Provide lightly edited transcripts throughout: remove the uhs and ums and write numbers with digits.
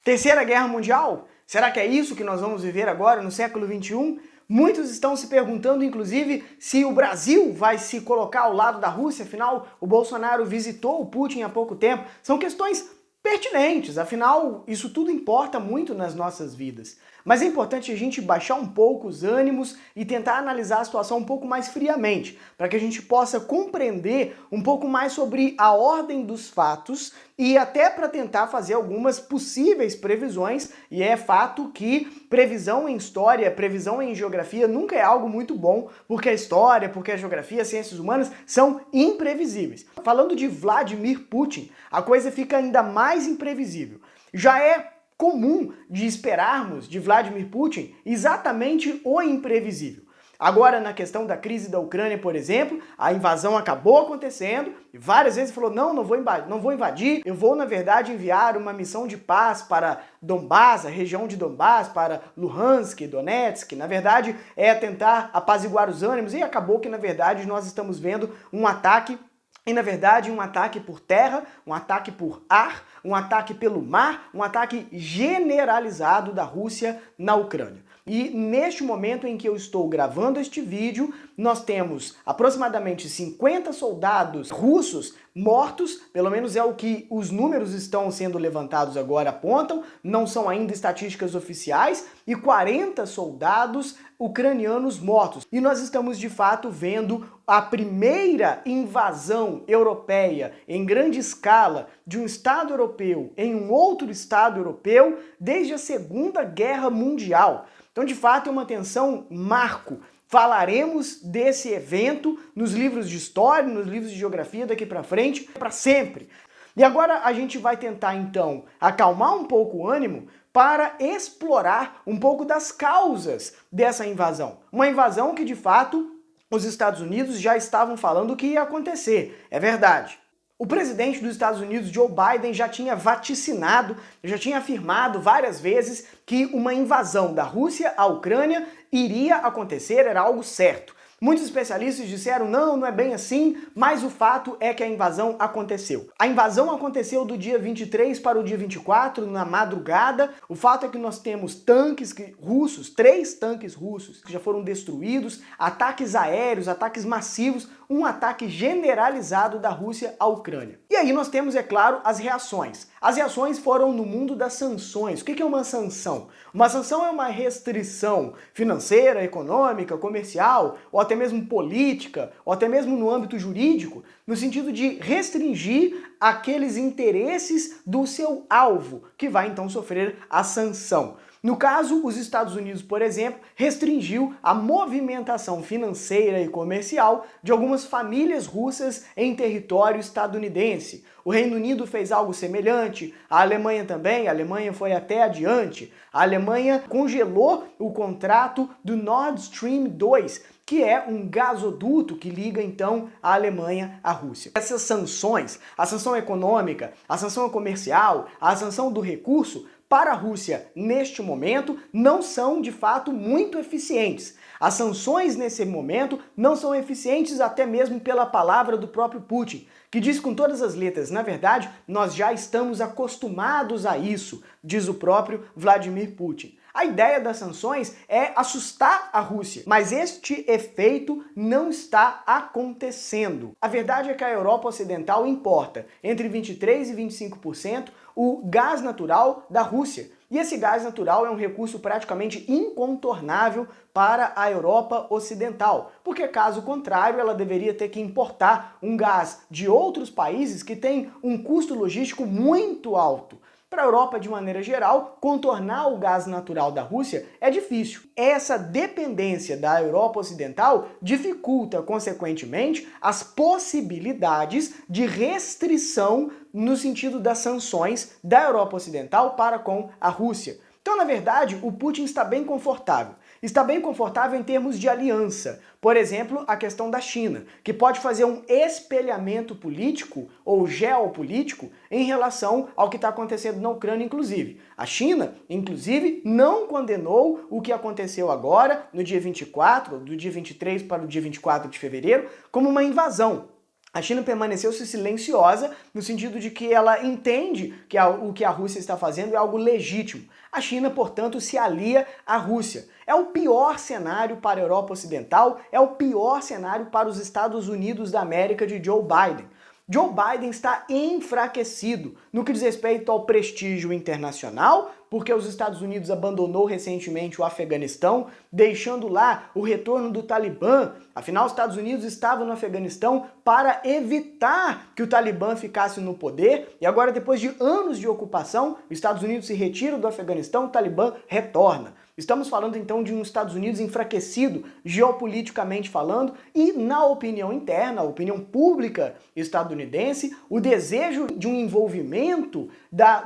Terceira Guerra Mundial? Será que é isso que nós vamos viver agora, no século XXI? Muitos estão se perguntando, inclusive, se o Brasil vai se colocar ao lado da Rússia, afinal, o Bolsonaro visitou o Putin há pouco tempo. São questões pertinentes, afinal, isso tudo importa muito nas nossas vidas. Mas é importante a gente baixar um pouco os ânimos e tentar analisar a situação um pouco mais friamente, para que a gente possa compreender um pouco mais sobre a ordem dos fatos e até para tentar fazer algumas possíveis previsões, e é fato que previsão em história, previsão em geografia nunca é algo muito bom, porque a história, porque a geografia, as ciências humanas são imprevisíveis. Falando de Vladimir Putin, a coisa fica ainda mais imprevisível. Já é comum de esperarmos de Vladimir Putin exatamente o imprevisível. Agora, na questão da crise da Ucrânia, por exemplo, a invasão acabou acontecendo e várias vezes falou, não vou invadir, eu vou, na verdade, enviar uma missão de paz para Donbás, a região de Donbás, para Luhansk, Donetsk, na verdade, é tentar apaziguar os ânimos e acabou que, na verdade, nós estamos vendo um ataque e, na verdade, um ataque por terra, um ataque por ar, um ataque pelo mar, um ataque generalizado da Rússia na Ucrânia. E neste momento em que eu estou gravando este vídeo, nós temos aproximadamente 50 soldados russos mortos, pelo menos é o que os números estão sendo levantados agora apontam, não são ainda estatísticas oficiais, e 40 soldados ucranianos mortos. E nós estamos de fato vendo a primeira invasão europeia em grande escala de um Estado europeu em um outro Estado europeu desde a Segunda Guerra Mundial. Então, de fato, é uma tensão marco. Falaremos desse evento nos livros de história, nos livros de geografia daqui para frente, para sempre. E agora a gente vai tentar, então, acalmar um pouco o ânimo para explorar um pouco das causas dessa invasão. Uma invasão que, de fato, os Estados Unidos já estavam falando que ia acontecer. É verdade. O presidente dos Estados Unidos, Joe Biden, já tinha vaticinado, já tinha afirmado várias vezes que uma invasão da Rússia à Ucrânia iria acontecer, era algo certo. Muitos especialistas disseram, não é bem assim, mas o fato é que a invasão aconteceu. A invasão aconteceu do dia 23 para o dia 24, na madrugada. O fato é que nós temos tanques russos, 3 tanques russos que já foram destruídos, ataques aéreos, ataques massivos, um ataque generalizado da Rússia à Ucrânia. E aí nós temos, é claro, as reações. As reações foram no mundo das sanções. O que é uma sanção? Uma sanção é uma restrição financeira, econômica, comercial, ou até mesmo política, ou até mesmo no âmbito jurídico, no sentido de restringir aqueles interesses do seu alvo, que vai então sofrer a sanção. No caso, os Estados Unidos, por exemplo, restringiu a movimentação financeira e comercial de algumas famílias russas em território estadunidense. O Reino Unido fez algo semelhante, a Alemanha também, a Alemanha foi até adiante. A Alemanha congelou o contrato do Nord Stream 2, que é um gasoduto que liga então a Alemanha à Rússia. Essas sanções, a sanção econômica, a sanção comercial, a sanção do recurso, para a Rússia, neste momento, não são de fato muito eficientes. As sanções nesse momento não são eficientes até mesmo pela palavra do próprio Putin, que diz com todas as letras, na verdade, nós já estamos acostumados a isso, diz o próprio Vladimir Putin. A ideia das sanções é assustar a Rússia, mas este efeito não está acontecendo. A verdade é que a Europa Ocidental importa entre 23% e 25% o gás natural da Rússia. E esse gás natural é um recurso praticamente incontornável para a Europa Ocidental, porque caso contrário ela deveria ter que importar um gás de outros países que têm um custo logístico muito alto. Para a Europa, de maneira geral, contornar o gás natural da Rússia é difícil. Essa dependência da Europa Ocidental dificulta, consequentemente, as possibilidades de restrição no sentido das sanções da Europa Ocidental para com a Rússia. Então, na verdade, o Putin está bem confortável. Está bem confortável em termos de aliança. Por exemplo, a questão da China, que pode fazer um espelhamento político ou geopolítico em relação ao que está acontecendo na Ucrânia, inclusive. A China, inclusive, não condenou o que aconteceu agora, no dia 24, do dia 23 para o dia 24 de fevereiro, como uma invasão. A China permaneceu-se silenciosa no sentido de que ela entende que o que a Rússia está fazendo é algo legítimo. A China, portanto, se alia à Rússia. É o pior cenário para a Europa Ocidental, é o pior cenário para os Estados Unidos da América de Joe Biden. Joe Biden está enfraquecido no que diz respeito ao prestígio internacional, porque os Estados Unidos abandonou recentemente o Afeganistão, deixando lá o retorno do Talibã. Afinal, os Estados Unidos estavam no Afeganistão para evitar que o Talibã ficasse no poder, e agora, depois de anos de ocupação, os Estados Unidos se retiram do Afeganistão, o Talibã retorna. Estamos falando então de um Estados Unidos enfraquecido geopoliticamente falando e na opinião interna, a opinião pública estadunidense, o desejo de um envolvimento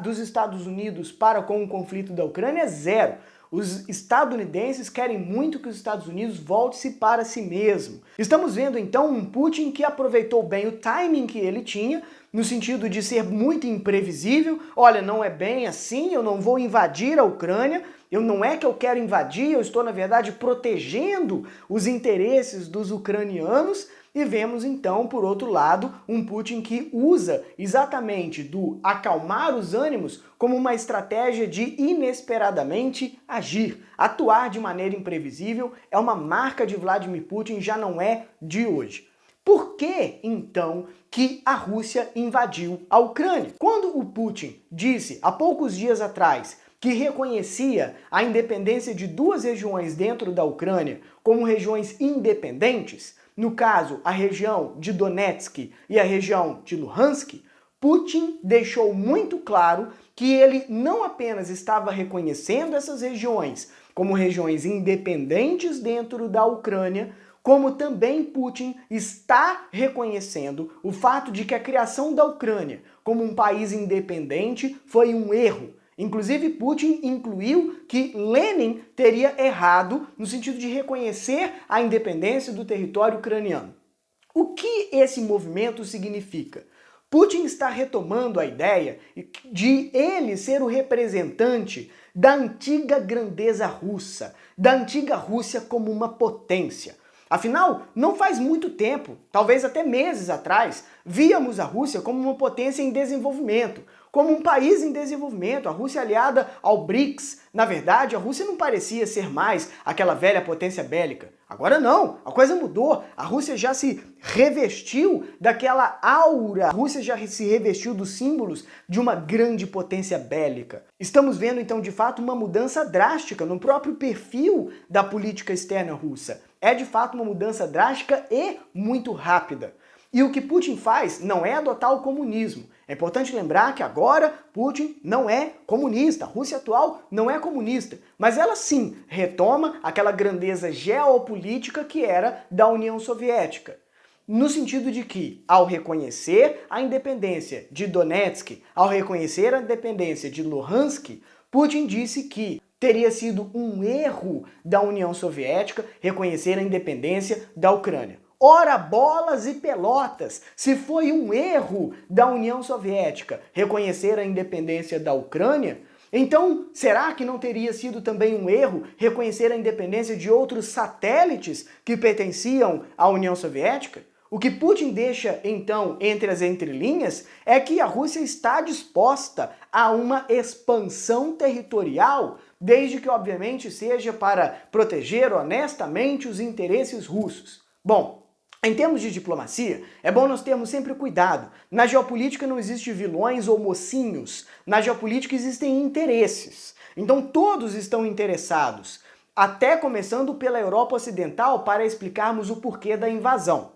dos Estados Unidos para com o conflito da Ucrânia é zero. Os estadunidenses querem muito que os Estados Unidos volte-se para si mesmo. Estamos vendo então um Putin que aproveitou bem o timing que ele tinha, no sentido de ser muito imprevisível. Olha, não é bem assim, eu não vou invadir a Ucrânia, não é que eu quero invadir, eu estou na verdade protegendo os interesses dos ucranianos. E vemos então, por outro lado, um Putin que usa exatamente do acalmar os ânimos como uma estratégia de inesperadamente agir. Atuar de maneira imprevisível é uma marca de Vladimir Putin, já não é de hoje. Por que, então, que a Rússia invadiu a Ucrânia? Quando o Putin disse, há poucos dias atrás, que reconhecia a independência de duas regiões dentro da Ucrânia como regiões independentes, no caso, a região de Donetsk e a região de Luhansk, Putin deixou muito claro que ele não apenas estava reconhecendo essas regiões como regiões independentes dentro da Ucrânia, como também Putin está reconhecendo o fato de que a criação da Ucrânia como um país independente foi um erro. Inclusive, Putin incluiu que Lenin teria errado no sentido de reconhecer a independência do território ucraniano. O que esse movimento significa? Putin está retomando a ideia de ele ser o representante da antiga grandeza russa, da antiga Rússia como uma potência. Afinal, não faz muito tempo, talvez até meses atrás, víamos a Rússia como uma potência em desenvolvimento, como um país em desenvolvimento, a Rússia aliada ao BRICS. Na verdade, a Rússia não parecia ser mais aquela velha potência bélica. Agora não, a coisa mudou, a Rússia já se revestiu daquela aura, a Rússia já se revestiu dos símbolos de uma grande potência bélica. Estamos vendo então de fato uma mudança drástica no próprio perfil da política externa russa. É de fato uma mudança drástica e muito rápida. E o que Putin faz não é adotar o comunismo. É importante lembrar que agora Putin não é comunista, a Rússia atual não é comunista, mas ela sim retoma aquela grandeza geopolítica que era da União Soviética. No sentido de que, ao reconhecer a independência de Donetsk, ao reconhecer a independência de Luhansk, Putin disse que teria sido um erro da União Soviética reconhecer a independência da Ucrânia. Ora bolas e pelotas, se foi um erro da União Soviética reconhecer a independência da Ucrânia, então será que não teria sido também um erro reconhecer a independência de outros satélites que pertenciam à União Soviética? O que Putin deixa, então, entre as entrelinhas é que a Rússia está disposta a uma expansão territorial, desde que, obviamente, seja para proteger honestamente os interesses russos. Bom, em termos de diplomacia, é bom nós termos sempre cuidado. Na geopolítica não existe vilões ou mocinhos. Na geopolítica existem interesses. Então todos estão interessados, até começando pela Europa Ocidental, para explicarmos o porquê da invasão.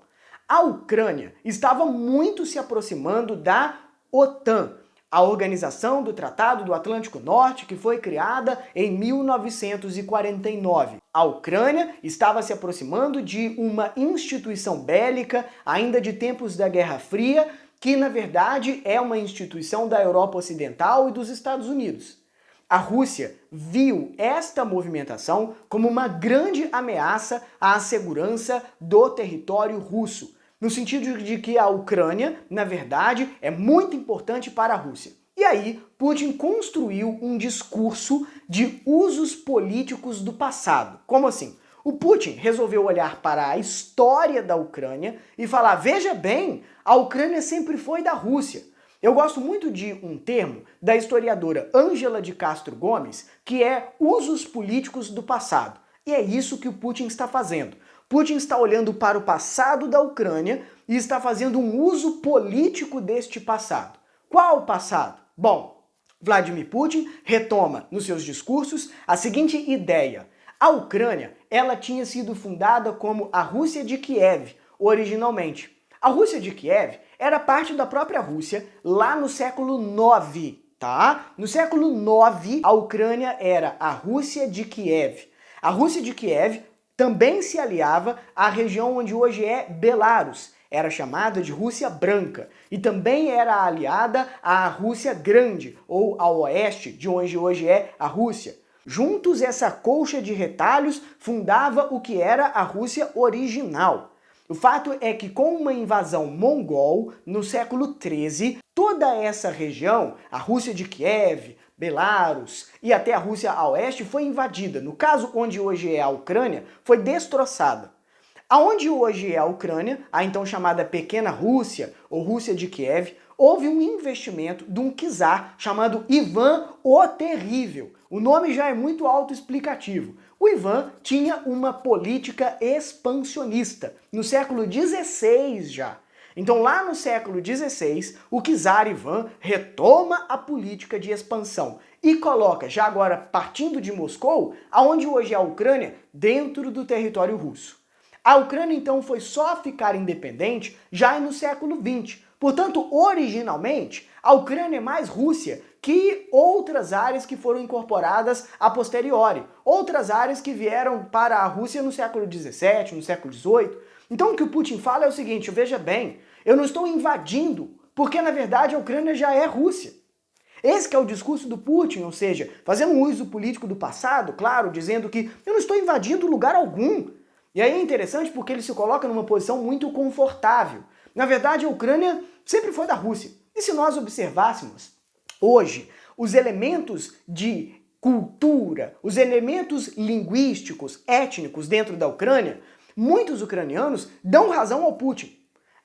A Ucrânia estava muito se aproximando da OTAN, a Organização do Tratado do Atlântico Norte, que foi criada em 1949. A Ucrânia estava se aproximando de uma instituição bélica, ainda de tempos da Guerra Fria, que na verdade é uma instituição da Europa Ocidental e dos Estados Unidos. A Rússia viu esta movimentação como uma grande ameaça à segurança do território russo, no sentido de que a Ucrânia, na verdade, é muito importante para a Rússia. E aí, Putin construiu um discurso de usos políticos do passado. Como assim? O Putin resolveu olhar para a história da Ucrânia e falar, veja bem, a Ucrânia sempre foi da Rússia. Eu gosto muito de um termo da historiadora Ângela de Castro Gomes, que é usos políticos do passado. E é isso que o Putin está fazendo. Putin está olhando para o passado da Ucrânia e está fazendo um uso político deste passado. Qual o passado? Bom, Vladimir Putin retoma nos seus discursos a seguinte ideia. A Ucrânia, ela tinha sido fundada como a Rússia de Kiev, originalmente. A Rússia de Kiev era parte da própria Rússia lá no século IX, tá? No século IX, a Ucrânia era a Rússia de Kiev. A Rússia de Kiev também se aliava à região onde hoje é Belarus. Era chamada de Rússia Branca e também era aliada à Rússia Grande, ou ao oeste, de onde hoje é a Rússia. Juntos, essa colcha de retalhos fundava o que era a Rússia original. O fato é que com uma invasão mongol, no século XIII, toda essa região, a Rússia de Kiev, Belarus e até a Rússia a oeste foi invadida. No caso, onde hoje é a Ucrânia, foi destroçada. Aonde hoje é a Ucrânia, a então chamada Pequena Rússia, ou Rússia de Kiev, houve um investimento de um czar chamado Ivan o Terrível. O nome já é muito autoexplicativo. O Ivan tinha uma política expansionista, no século XVI já. Então lá no século XVI, o czar Ivan retoma a política de expansão e coloca, já agora partindo de Moscou, aonde hoje é a Ucrânia, dentro do território russo. A Ucrânia então foi só ficar independente já no século XX. Portanto, originalmente, a Ucrânia é mais Rússia que outras áreas que foram incorporadas a posteriori. Outras áreas que vieram para a Rússia no século XVII, no século XVIII. Então o que o Putin fala é o seguinte, veja bem, eu não estou invadindo, porque na verdade a Ucrânia já é Rússia. Esse que é o discurso do Putin, ou seja, fazendo um uso político do passado, claro, dizendo que eu não estou invadindo lugar algum. E aí é interessante porque ele se coloca numa posição muito confortável. Na verdade, a Ucrânia sempre foi da Rússia. E se nós observássemos hoje os elementos de cultura, os elementos linguísticos, étnicos dentro da Ucrânia, muitos ucranianos dão razão ao Putin.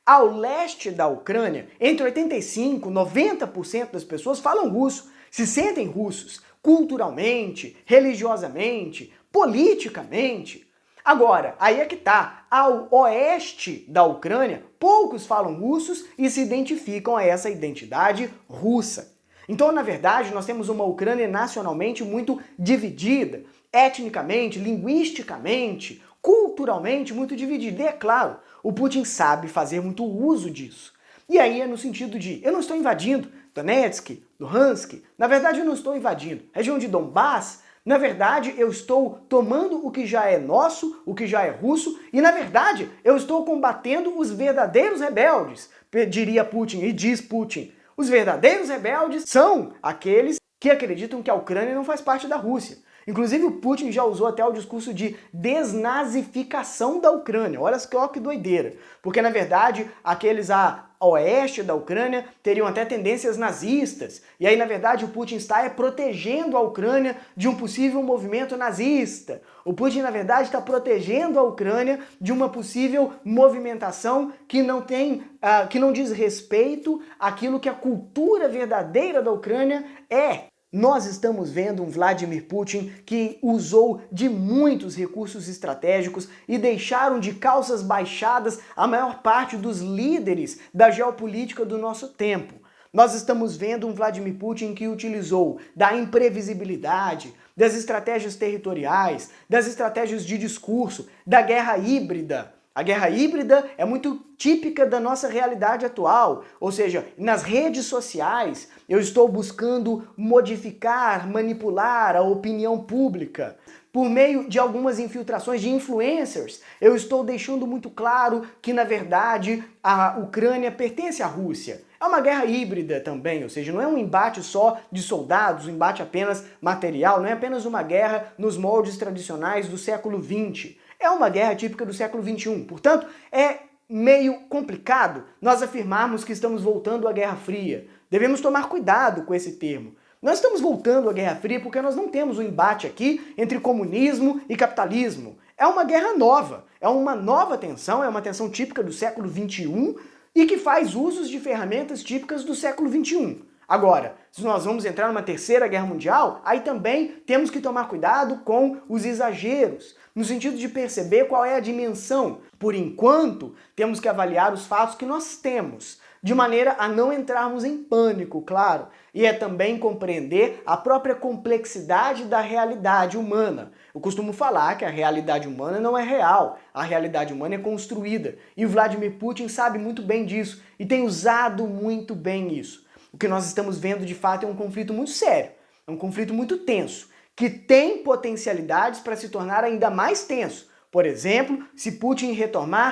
Ao leste da Ucrânia, entre 85% e 90% das pessoas falam russo, se sentem russos, culturalmente, religiosamente, politicamente. Agora, aí é que tá, ao oeste da Ucrânia, poucos falam russos e se identificam a essa identidade russa. Então, na verdade, nós temos uma Ucrânia nacionalmente muito dividida, etnicamente, linguisticamente, culturalmente muito dividida. E é claro, o Putin sabe fazer muito uso disso. E aí é no sentido de, eu não estou invadindo Donetsk, Luhansk, na verdade eu não estou invadindo a região de Donbass. Na verdade, eu estou tomando o que já é nosso, o que já é russo, e na verdade, eu estou combatendo os verdadeiros rebeldes, diria Putin, e diz Putin. Os verdadeiros rebeldes são aqueles que acreditam que a Ucrânia não faz parte da Rússia. Inclusive, o Putin já usou até o discurso de desnazificação da Ucrânia. Olha só que doideira. Porque, na verdade, aqueles a oeste da Ucrânia teriam até tendências nazistas. E aí, na verdade, o Putin está protegendo a Ucrânia de um possível movimento nazista. O Putin, na verdade, está protegendo a Ucrânia de uma possível movimentação que não diz respeito àquilo que a cultura verdadeira da Ucrânia é. Nós estamos vendo um Vladimir Putin que usou de muitos recursos estratégicos e deixaram de calças baixadas a maior parte dos líderes da geopolítica do nosso tempo. Nós estamos vendo um Vladimir Putin que utilizou da imprevisibilidade, das estratégias territoriais, das estratégias de discurso, da guerra híbrida. A guerra híbrida é muito típica da nossa realidade atual, ou seja, nas redes sociais eu estou buscando modificar, manipular a opinião pública. Por meio de algumas infiltrações de influencers, eu estou deixando muito claro que, na verdade, a Ucrânia pertence à Rússia. É uma guerra híbrida também, ou seja, não é um embate só de soldados, um embate apenas material, não é apenas uma guerra nos moldes tradicionais do século XX. É uma guerra típica do século XXI. Portanto, é meio complicado nós afirmarmos que estamos voltando à Guerra Fria. Devemos tomar cuidado com esse termo. Nós estamos voltando à Guerra Fria porque nós não temos um embate aqui entre comunismo e capitalismo. é uma guerra nova, é uma nova tensão, é uma tensão típica do século XXI e que faz usos de ferramentas típicas do século XXI. Agora, se nós vamos entrar numa terceira guerra mundial, aí também temos que tomar cuidado com os exageros, no sentido de perceber qual é a dimensão. Por enquanto, temos que avaliar os fatos que nós temos, de maneira a não entrarmos em pânico, claro, e é também compreender a própria complexidade da realidade humana. Eu costumo falar que a realidade humana não é real, a realidade humana é construída, e o Vladimir Putin sabe muito bem disso e tem usado muito bem isso. O que nós estamos vendo de fato é um conflito muito sério, é um conflito muito tenso, que tem potencialidades para se tornar ainda mais tenso. Por exemplo, se Putin retomar